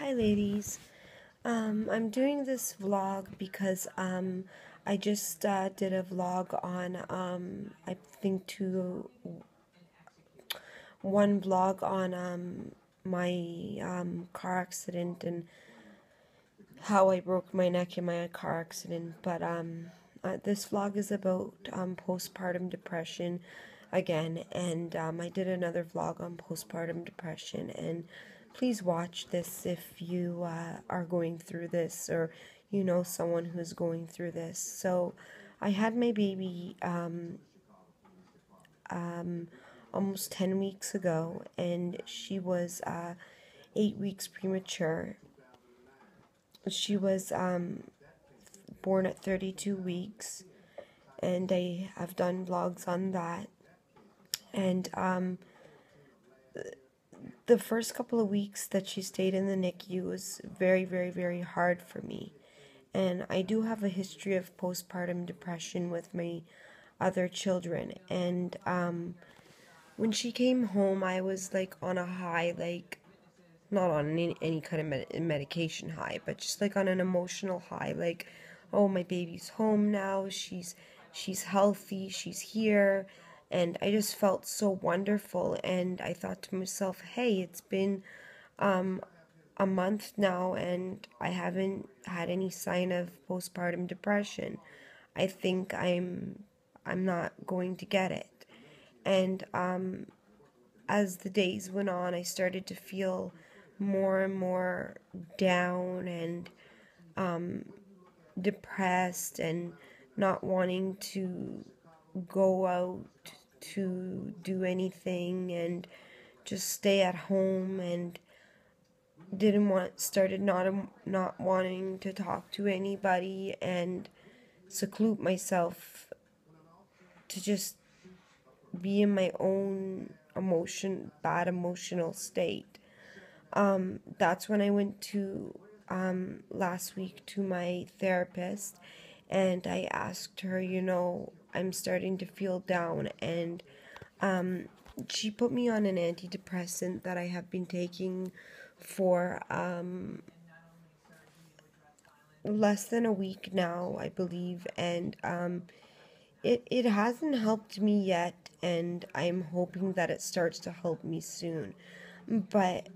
Hi ladies. I'm doing this vlog because I just did a vlog on I think one vlog on my car accident and how I broke my neck in my car accident. But this vlog is about postpartum depression again, and I did another vlog on postpartum depression, and please watch this if you are going through this, or you know someone who's going through this. So I had my baby almost 10 weeks ago, and she was 8 weeks premature. She was born at 32 weeks, and I have done vlogs on that. And the first couple of weeks that she stayed in the NICU was very, very, very hard for me. And I do have a history of postpartum depression with my other children. And when she came home, I was like on a high, like not on any kind of medication high, but just like on an emotional high, like, oh, my baby's home now, she's healthy, she's here. And I just felt so wonderful, and I thought to myself, hey, it's been a month now and I haven't had any sign of postpartum depression. I think I'm not going to get it. And as the days went on, I started to feel more and more down and depressed, and not wanting to go out to do anything, and just stay at home, and started not wanting to talk to anybody, and seclude myself to just be in my own bad emotional state. That's when I went to last week to my therapist, and I asked her, I'm starting to feel down, and she put me on an antidepressant that I have been taking for less than a week now, I believe, and it hasn't helped me yet, and I'm hoping that it starts to help me soon. But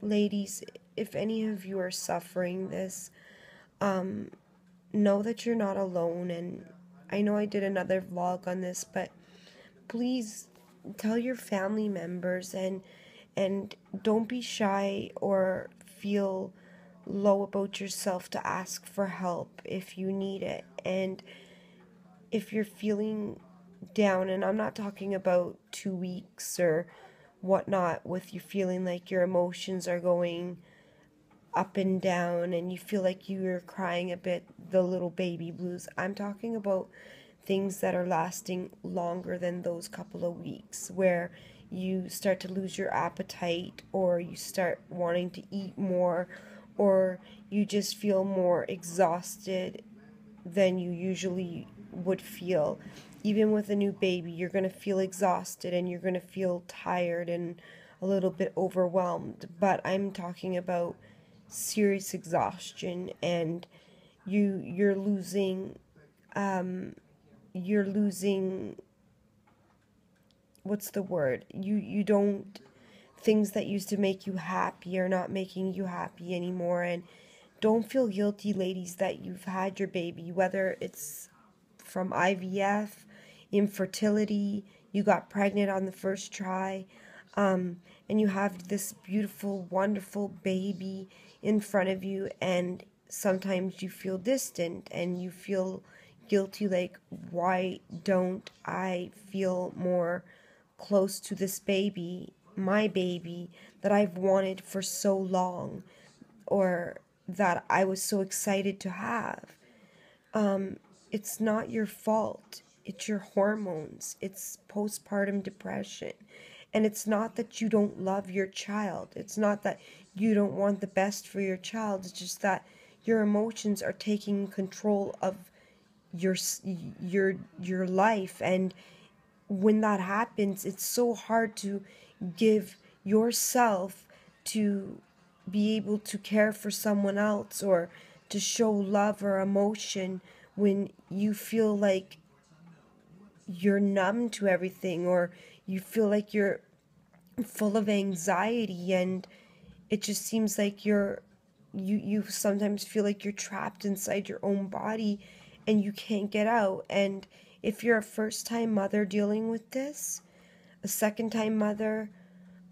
ladies, if any of you are suffering this, know that you're not alone. And I know I did another vlog on this, but please tell your family members, and don't be shy or feel low about yourself to ask for help if you need it. And if you're feeling down, and I'm not talking about 2 weeks or whatnot, with you feeling like your emotions are going up and down and you feel like you're crying a bit, the little baby blues. I'm talking about things that are lasting longer than those couple of weeks, where you start to lose your appetite, or you start wanting to eat more, or you just feel more exhausted than you usually would feel. Even with a new baby, you're going to feel exhausted, and you're going to feel tired and a little bit overwhelmed. But I'm talking about serious exhaustion, and you're losing what's the word, you don't, things that used to make you happy are not making you happy anymore. And don't feel guilty, ladies, that you've had your baby, whether it's from IVF, infertility, you got pregnant on the first try, and you have this beautiful, wonderful baby in front of you, and sometimes you feel distant and you feel guilty, like, why don't I feel more close to this baby, my baby, that I've wanted for so long, or that I was so excited to have. It's not your fault. It's your hormones. It's postpartum depression. And it's not that you don't love your child. It's not that you don't want the best for your child. It's just that your emotions are taking control of your life. And when that happens, it's so hard to give yourself to be able to care for someone else or to show love or emotion when you feel like you're numb to everything, or you feel like you're full of anxiety, and it just seems like you sometimes feel like you're trapped inside your own body and you can't get out. And if you're a first time mother dealing with this, a second time mother,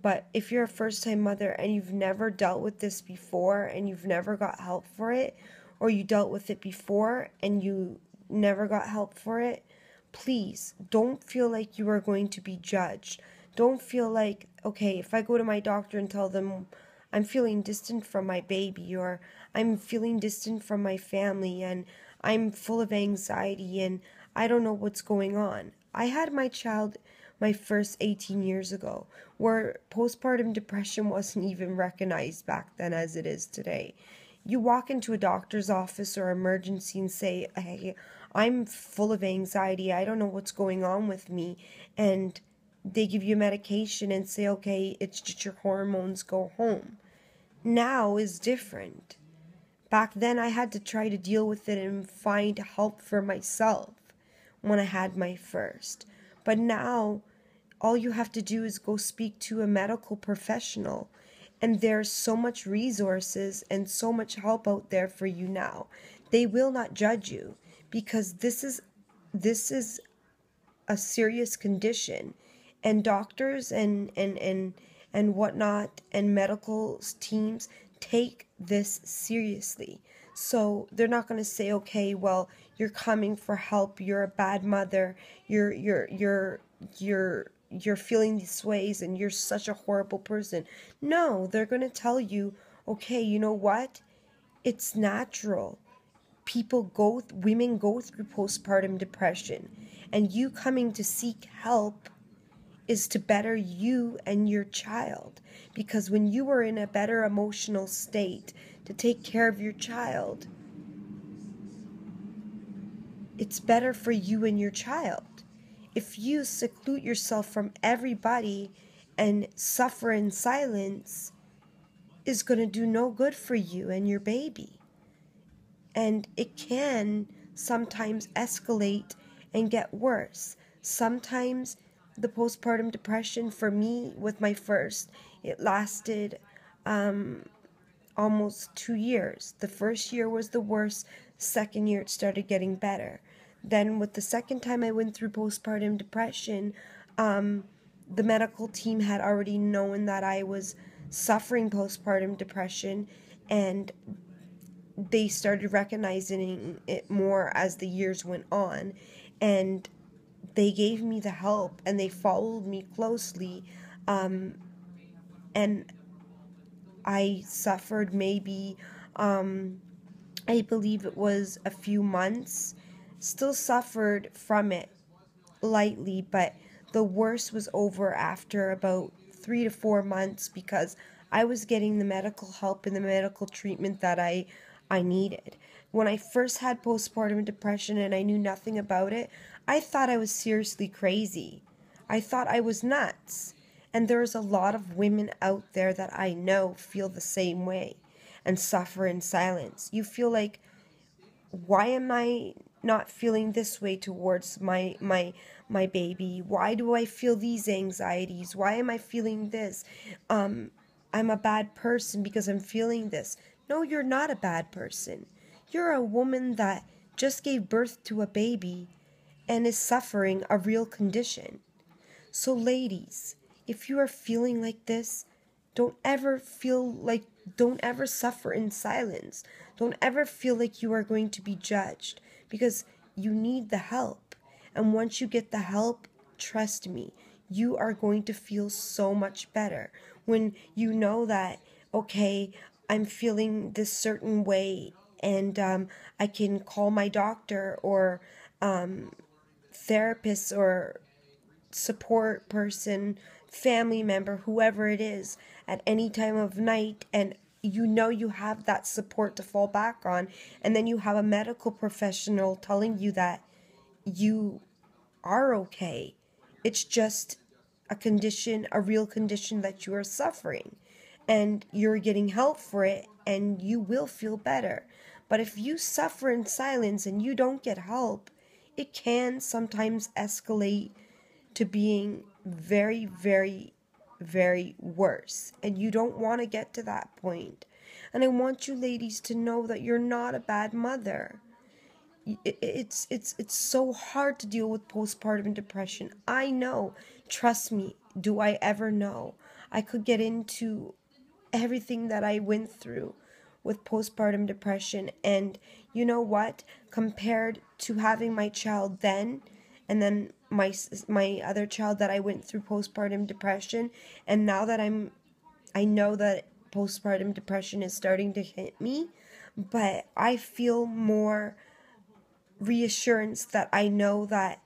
but if you're a first time mother and you've never dealt with this before and you've never got help for it, or you dealt with it before and you never got help for it, please don't feel like you are going to be judged. Don't feel like, okay, if I go to my doctor and tell them I'm feeling distant from my baby, or I'm feeling distant from my family, and I'm full of anxiety and I don't know what's going on. I had my child my first 18 years ago, where postpartum depression wasn't even recognized back then as it is today. You walk into a doctor's office or emergency and say, hey, I'm full of anxiety, I don't know what's going on with me, and they give you medication and say, okay, it's just your hormones, go home. Now is different. Back then I had to try to deal with it and find help for myself when I had my first. But now all you have to do is go speak to a medical professional, and there's so much resources and so much help out there for you now. They will not judge you, because this is a serious condition, and doctors and whatnot and medical teams take this seriously. So they're not going to say, okay, well, you're coming for help, you're a bad mother, you're feeling these ways and you're such a horrible person. No, they're going to tell you, okay, you know what, it's natural. Women go through postpartum depression, and you coming to seek help is to better you and your child. Because when you are in a better emotional state to take care of your child, it's better for you and your child. If you seclude yourself from everybody and suffer in silence, is going to do no good for you and your baby. And it can sometimes escalate and get worse. Sometimes the postpartum depression for me with my first, it lasted almost 2 years. The first year was the worst. Second year it started getting better. Then with the second time I went through postpartum depression, the medical team had already known that I was suffering postpartum depression, and they started recognizing it more as the years went on, and they gave me the help and they followed me closely, and I suffered maybe I believe it was a few months, still suffered from it lightly, but the worst was over after about 3 to 4 months, because I was getting the medical help and the medical treatment that I needed. When I first had postpartum depression and I knew nothing about it, I thought I was seriously crazy. I thought I was nuts. And there's a lot of women out there that I know feel the same way and suffer in silence. You feel like, why am I not feeling this way towards my baby? Why do I feel these anxieties? Why am I feeling this? I'm a bad person because I'm feeling this. No, you're not a bad person. You're a woman that just gave birth to a baby and is suffering a real condition. So ladies, if you are feeling like this, don't ever suffer in silence. Don't ever feel like you are going to be judged, because you need the help. And once you get the help, trust me, you are going to feel so much better when you know that, okay, I'm feeling this certain way, and I can call my doctor or therapist or support person, family member, whoever it is, at any time of night, and you know you have that support to fall back on, and then you have a medical professional telling you that you are okay. It's just a condition, a real condition that you are suffering. and you're getting help for it, and you will feel better. But if you suffer in silence and you don't get help, it can sometimes escalate to being very, very, very worse. And you don't want to get to that point. And I want you ladies to know that you're not a bad mother. It's so hard to deal with postpartum depression. I know. Trust me. Do I ever know? I could get into everything that I went through with postpartum depression, and you know what? Compared to having my child then, and then my other child that I went through postpartum depression, and now that I know that postpartum depression is starting to hit me, but I feel more reassurance that I know that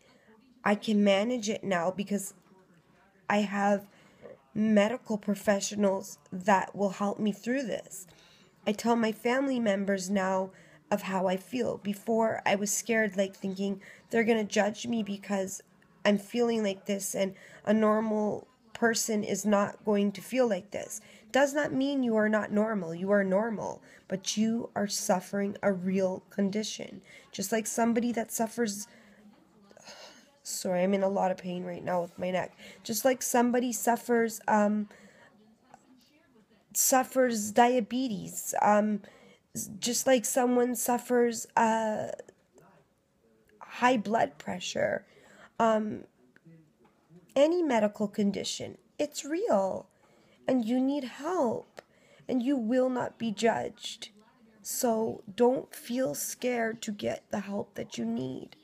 I can manage it now because I have medical professionals that will help me through this. I tell my family members now of how I feel. Before, I was scared, like thinking they're going to judge me because I'm feeling like this, and a normal person is not going to feel like this. Does not mean you are not normal. You are normal, but you are suffering a real condition. Just like somebody that suffers, sorry, I'm in a lot of pain right now with my neck. Just like somebody suffers diabetes, just like someone suffers high blood pressure, any medical condition. It's real, and you need help, and you will not be judged. So don't feel scared to get the help that you need.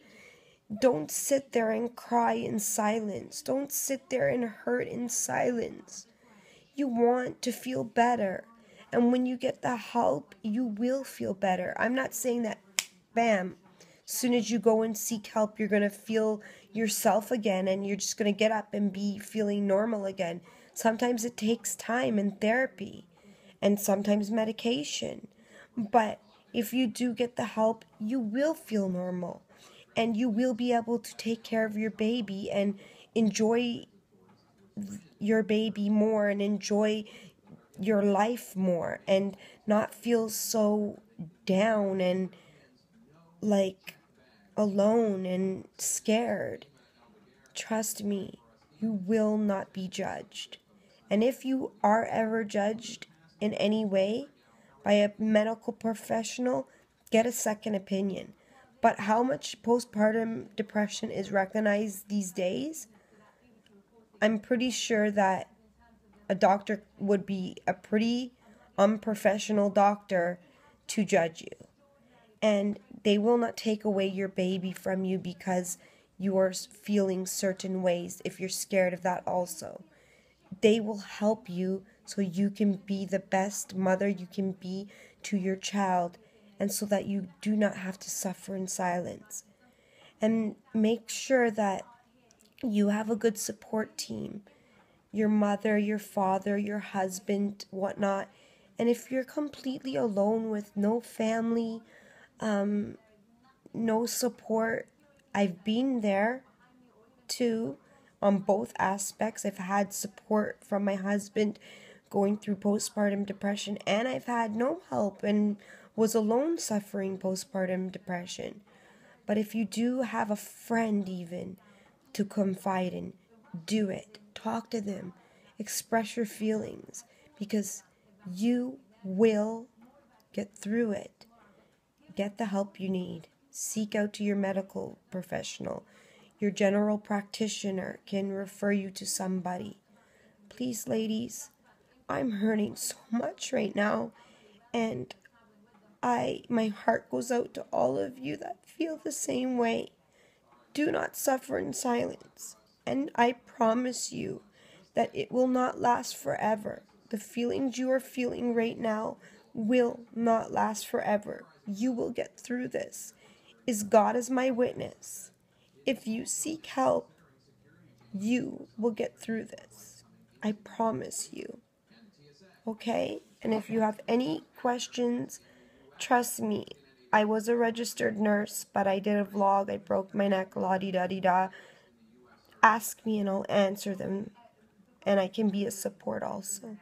Don't sit there and cry in silence. Don't sit there and hurt in silence. You want to feel better. And when you get the help, you will feel better. I'm not saying that, bam, as soon as you go and seek help, you're going to feel yourself again and you're just going to get up and be feeling normal again. Sometimes it takes time and therapy and sometimes medication. But if you do get the help, you will feel normal. And you will be able to take care of your baby and enjoy your baby more and enjoy your life more and not feel so down and like alone and scared. Trust me, you will not be judged. And if you are ever judged in any way by a medical professional, get a second opinion. But how much postpartum depression is recognized these days? I'm pretty sure that a doctor would be a pretty unprofessional doctor to judge you. And they will not take away your baby from you because you are feeling certain ways if you're scared of that also. They will help you so you can be the best mother you can be to your child, and so that you do not have to suffer in silence. And make sure that you have a good support team. Your mother, your father, your husband, whatnot. And if you're completely alone with no family, no support, I've been there too on both aspects. I've had support from my husband going through postpartum depression, and I've had no help and was alone suffering postpartum depression. But if you do have a friend even to confide in, do it. Talk to them. Express your feelings, because you will get through it. Get the help you need. Seek out to your medical professional. Your general practitioner can refer you to somebody. Please, ladies, I'm hurting so much right now, and my heart goes out to all of you that feel the same way. Do not suffer in silence, and I promise you that it will not last forever. The feelings you are feeling right now will not last forever. You will get through this. Is God as my witness? If you seek help, you will get through this. I promise you. Okay? And if you have any questions, trust me, I was a registered nurse, but I did a vlog. I broke my neck, la-di-da-di-da. Ask me and I'll answer them. And I can be a support also.